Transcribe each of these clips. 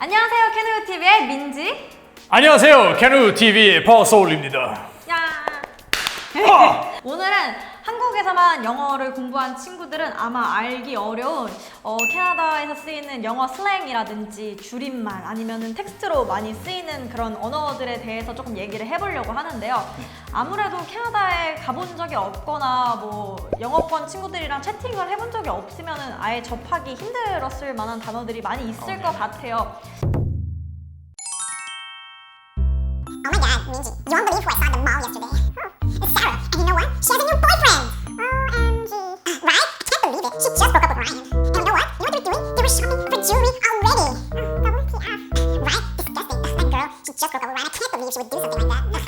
안녕하세요, 캐노유tv의 민지. 안녕하세요, 캐노유tv의 폴서울입니다. 야. 오늘은 한국에서만 영어를 공부한 친구들은 아마 알기 어려운 캐나다에서 쓰이는 영어 슬랭이라든지 줄임말 아니면은 텍스트로 많이 쓰이는 그런 언어들에 대해서 조금 얘기를 해보려고 하는데요. 아무래도 캐나다에 가본 적이 없거나 뭐 영어권 친구들이랑 채팅을 해본 적이 없으면은 아예 접하기 힘들었을 만한 단어들이 많이 있을 것 같아요. Oh my god, Minji, you won't believe who I saw at the mall yesterday. It's Sarah, and you know what? She has a new boyfriend! OMG. Right? I can't believe it. She just broke up with Ryan. And you know what? You know what they were doing? They were shopping for jewelry already. WTF. Right? Disgusting. That girl, she just broke up with Ryan. I can't believe she would do something like that.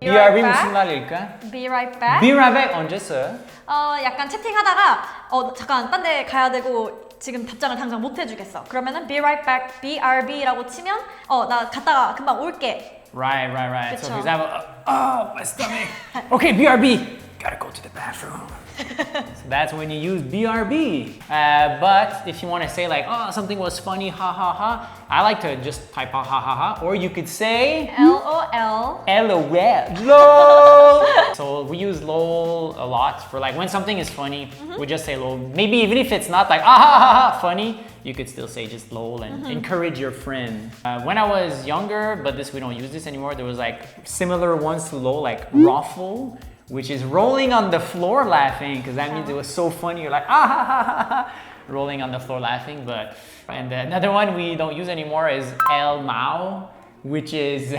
BRB 무슨 말일까? Be right back. Be right back 언제 써요? 약간 채팅하다가 잠깐 딴 데 가야 되고 지금 답장을 당장 못 해주겠어. 그러면은 be right back, BRB라고 치면 나 갔다가 금방 올게. Right. 그쵸. So for example, oh, my stomach. Okay, BRB. Gotta go to the bathroom. So that's when you use BRB. But if you want to say like, oh, something was funny, ha ha ha, I like to just type out ha ha ha. Or you could say LOL. LOL. So we use lol a lot for like when something is funny, we just say lol. Maybe even if it's not like ah ha ha ha funny, you could still say just lol and encourage your friend. When I was younger, but we don't use this anymore, there was like similar ones to lol, like ruffle, which is rolling on the floor laughing, because that means it was so funny. You're like ah ha ha ha ha, rolling on the floor laughing. And another one we don't use anymore is el mao, which is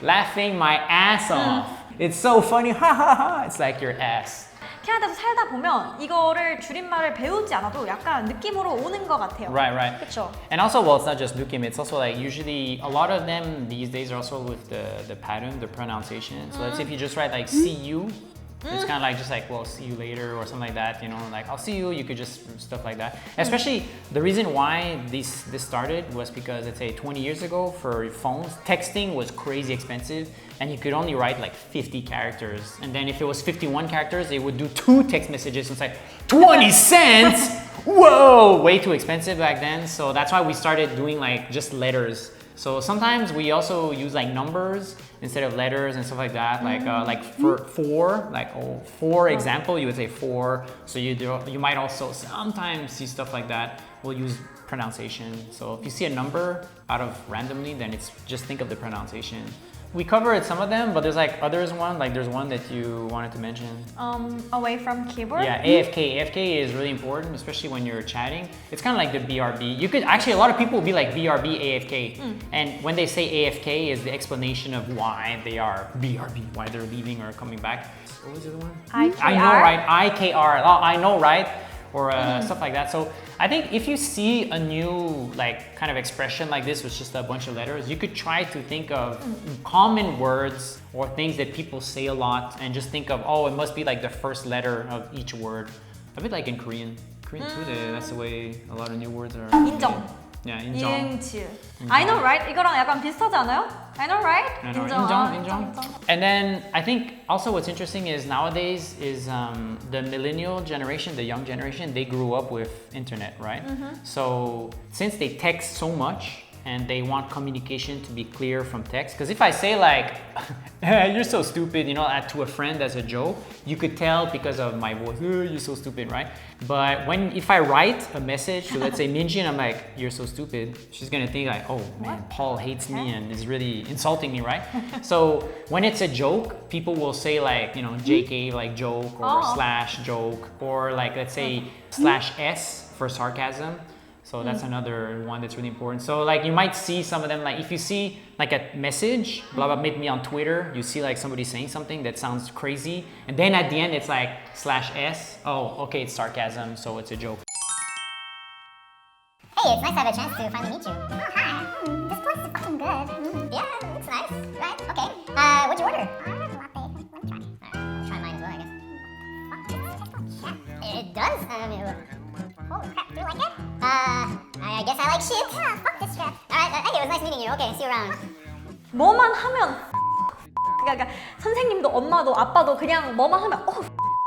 laughing my ass off. It's so funny, ha ha ha. It's like your ass. 캐나다에서 살다 보면 이거를 줄임말을 배우지 않아도 약간 느낌으로 오는 것 같아요. Right. 그렇죠. And also, well, it's not just 느낌. It's also like usually a lot of them these days are also with the pattern, the pronunciation. So let's say if you just write like see you, it's kind of like just like, well, see you later or something like that, you know, like I'll see you, you could just stuff like that. Especially the reason why this started was because let's say 20 years ago for phones, texting was crazy expensive and you could only write like 50 characters. And then if it was 51 characters, they would do 2 text messages. It's like 20 cents! Whoa! Way too expensive back then. So that's why we started doing like just letters. So sometimes we also use like numbers instead of letters and stuff like that. Like for example, you would say for. So you might also sometimes see stuff like that. We'll use pronunciation. So if you see a number out of randomly, then it's just think of the pronunciation. We covered some of them, but there's like there's one that you wanted to mention. Away from keyboard. Yeah, AFK. AFK is really important, especially when you're chatting. It's kind of like the BRB. You could actually, a lot of people will be like BRB, AFK. And when they say AFK is the explanation of why they are BRB, why they're leaving or coming back. What was the other one? IKR. I know, right? IKR. Oh, I know, right? Or stuff like that. So I think if you see a new like kind of expression like this with just a bunch of letters, you could try to think of common words or things that people say a lot and just think of, oh, it must be like the first letter of each word. A bit like in Korean. Korean too, that's the way a lot of new words are. 인정. Yeah, 인정. 이응치. I know, right? 이거랑 약간 비슷하지 않아요? I know, right? 인정. And then I think also what's interesting is nowadays is the millennial generation, the young generation, they grew up with internet, right? So since they text so much and they want communication to be clear from text, because if I say like, you're so stupid, you know, to a friend as a joke, you could tell because of my voice, you're so stupid, right? But if I write a message to, let's say, Minji, and I'm like, you're so stupid, she's gonna think like, oh man, Paul hates me and is really insulting me, right? So when it's a joke, people will say like, you know, JK, like joke, or slash joke, or like, let's say, slash S for sarcasm. So that's another one that's really important. So like you might see some of them, like if you see like a message, blah blah, maybe on Twitter, you see like somebody saying something that sounds crazy, and then at the end it's like slash S. Oh, okay, it's sarcasm, so it's a joke. Hey, it's nice to have a chance to finally meet you. Oh, hi. This place is fucking good. Yeah, it's nice, right? Okay. What'd you order? Latte. Let me try. Alright, try mine as well, I guess. It does. Holy crap, do you like it? I guess I like shit. Oh, fuck this shit. Alright, hey, it was nice meeting you. Okay, see you around. 뭐만 하면 그러니까 선생님도 엄마도 아빠도 그냥 뭐만 하면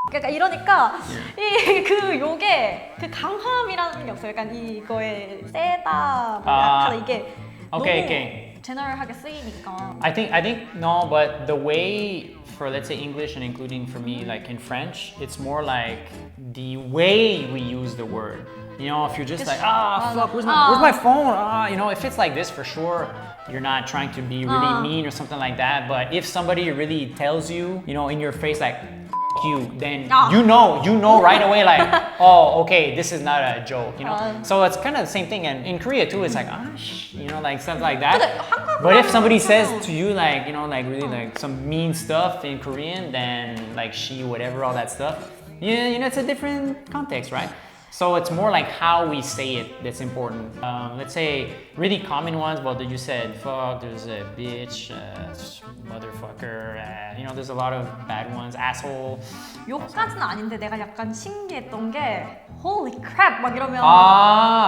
그러니까 이러니까 이 그 욕에 그 강함이라는 게 없어요. 약간 이거에 세다, 뭐 약하다 이게 Okay, 너무 okay. 제너럴하게 쓰이니까. I think no, but the way for let's say English and including for me like in French, it's more like the way we use the word. You know, if you're just like fuck, where's my phone? You know, if it's like this for sure, you're not trying to be really mean or something like that. But if somebody really tells you, you know, in your face like F you, then you know right away like, oh, okay, this is not a joke, you know. So it's kind of the same thing. And in Korea too, it's like you know, like stuff like that. But if somebody says to you like, you know, like really like some mean stuff in Korean, then like she, whatever, all that stuff, yeah, you know, it's a different context, right? So it's more like how we say it that's important. Let's say really common ones, well, you said fuck, there's a bitch, motherfucker, you know, there's a lot of bad ones, asshole. 욕까지는 아닌데 내가 약간 신기했던 게 holy crap 막 이러면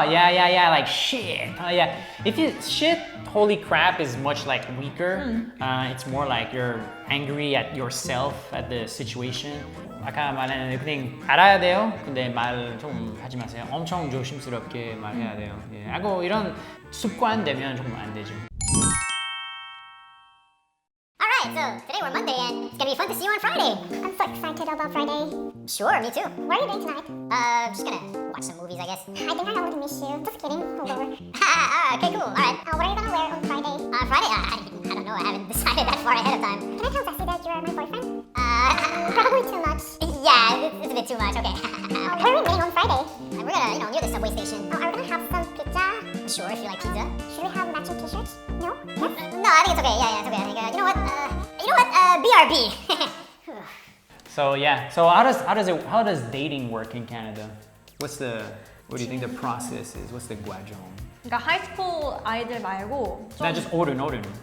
Yeah, like shit. Yeah, if you shit, holy crap is much like weaker. It's more like you're angry at yourself, at the situation. 아까 말한 그냥 알아야 돼요. 근데 말 좀 하지 마세요. 엄청 조심스럽게 말해야 돼요. 예. 하고 이런 습관 되면 조금 안 되죠. Alright, so today we're Monday and it's gonna be fun to see you on Friday. I'm so excited about Friday. Sure, me too. Where are you going tonight? Just gonna watch some movies, I guess. I think I already miss you. Just kidding. Hold over. Okay, cool. Alright. What are you gonna wear on Friday? Friday? I don't know. I haven't decided that far ahead of time. Can I tell Jesse that you're my boyfriend? Probably too much. Yeah, it's a bit too much. Okay. Where are we meeting on Friday? We're gonna, you know, near the subway station. Are we gonna have some pizza? Sure, if you like pizza. Should we have matching t-shirts? No? Yes? No, I think it's okay. Yeah, it's okay. I think, you know what? BRB. So yeah, so how does dating work in Canada? What do you think the process is? What's the 과정? 그러니까 하이스쿨 아이들 말고 Not just 어른.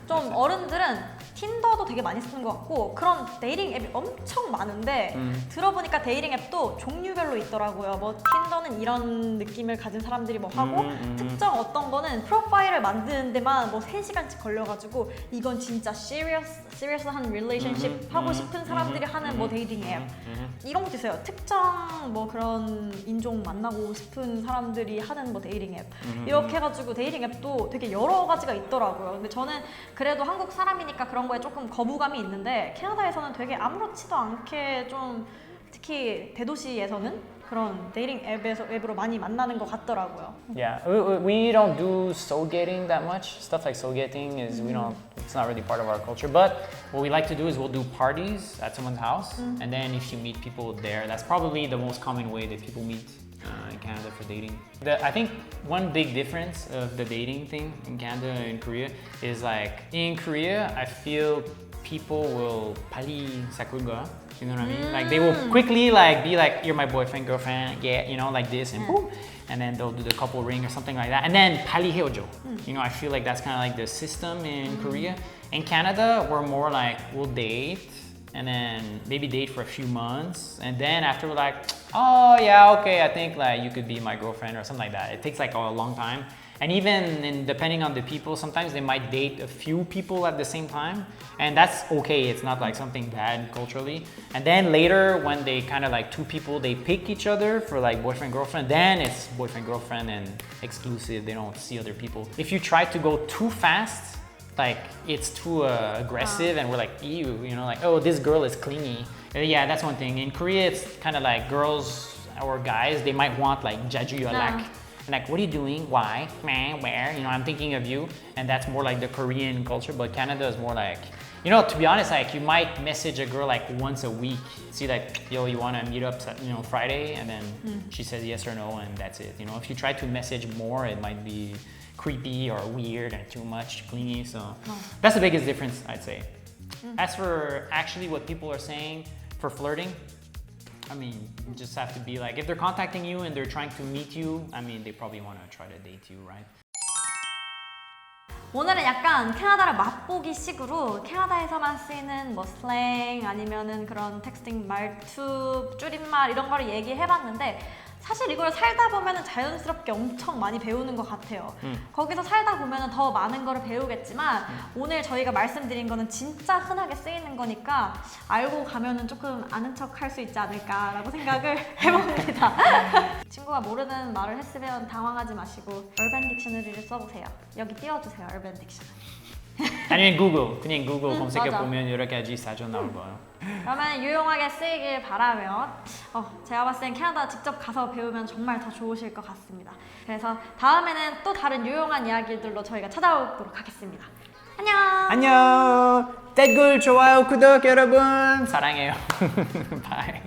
좀 어른들은 틴더도 되게 많이 쓰는 것 같고 그런 데이팅 앱이 엄청 많은데 들어보니까 데이팅 앱도 종류별로 있더라고요. 뭐 틴더는 이런 느낌을 가진 사람들이 뭐 하고 특정 어떤 거는 프로파일을 만드는 데만 뭐 3시간씩 걸려가지고 이건 진짜 시리어스한 릴레이션십 하고 싶은 사람들이 하는 뭐 데이팅 앱 이런 것도 있어요. 특정 뭐 그런 인종 만나고 싶은 사람들이 하는 뭐 데이팅 앱 이렇게 해가지고 데이팅 앱도 되게 여러 가지가 있더라고요. 근데 저는 그래도 한국 사람이니까 그런 거에 조금 거부감이 있는데 캐나다에서는 되게 아무렇지도 않게 좀 특히 대도시에서는 그런 데이팅 앱으로 많이 만나는 것 같더라고요. Yeah, we don't do soul getting that much. Stuff like soul getting is it's not really part of our culture. But what we like to do is we'll do parties at someone's house, and then if you meet people there, that's probably the most common way that people meet in Canada for dating. I think one big difference of the dating thing in Canada and Korea is like in Korea, I feel people will 빨리 사귀고. You know what I mean? Like they will quickly like be like, you're my boyfriend, girlfriend, yeah, you know, like this and boom. And then they'll do the couple ring or something like that. And then 빨리 헤어져. You know, I feel like that's kind of like the system in Korea. In Canada, we're more like, we'll date and then maybe date for a few months. And then after we're like, oh yeah, okay, I think like you could be my girlfriend or something like that. It takes like a long time. And even depending on the people, sometimes they might date a few people at the same time. And that's okay, it's not like something bad culturally. And then later, when they kind of like two people, they pick each other for like boyfriend, girlfriend, then it's boyfriend, girlfriend and exclusive, they don't see other people. If you try to go too fast, like it's too aggressive and we're like, ew, you know, like, oh, this girl is clingy. Yeah, that's one thing. In Korea, it's kind of like girls or guys, they might want like jaju yolak. Like, what are you doing? Why? Where? You know, I'm thinking of you. And that's more like the Korean culture. But Canada is more like, you know, to be honest, like you might message a girl like once a week. See like, yo, you want to meet up, you know, Friday? And then she says yes or no, and that's it. You know, if you try to message more, it might be creepy or weird and too much, clingy. So that's the biggest difference, I'd say. As for actually what people are saying for flirting, I mean, you just have to be like, if they're contacting you and they're trying to meet you, I mean, they probably want to try to date you, right? 오늘은 약간 캐나다를 맛보기 식으로 캐나다에서만 쓰이는 뭐 슬랭 아니면은 그런 텍스팅 말투, 줄임말 이런 거를 얘기해봤는데 사실 이걸 살다 보면 자연스럽게 엄청 많이 배우는 것 같아요. 거기서 살다 보면 더 많은 거를 배우겠지만 오늘 저희가 말씀드린 거는 진짜 흔하게 쓰이는 거니까 알고 가면은 조금 아는 척 할 수 있지 않을까라고 생각을 해봅니다. 친구가 모르는 말을 했으면 당황하지 마시고 얼반 딕셔너리를 써보세요. 여기 띄워주세요. 얼반 딕셔너리. 아니면 그냥 구글 검색해보면 맞아. 여러 가지 사전 나올 거예요. 그러면 유용하게 쓰이길 바라면 제가 봤을 땐 캐나다 직접 가서 배우면 정말 더 좋으실 것 같습니다. 그래서 다음에는 또 다른 유용한 이야기들로 저희가 찾아오도록 하겠습니다. 안녕! 안녕! 댓글, 좋아요, 구독 여러분 사랑해요. 바이.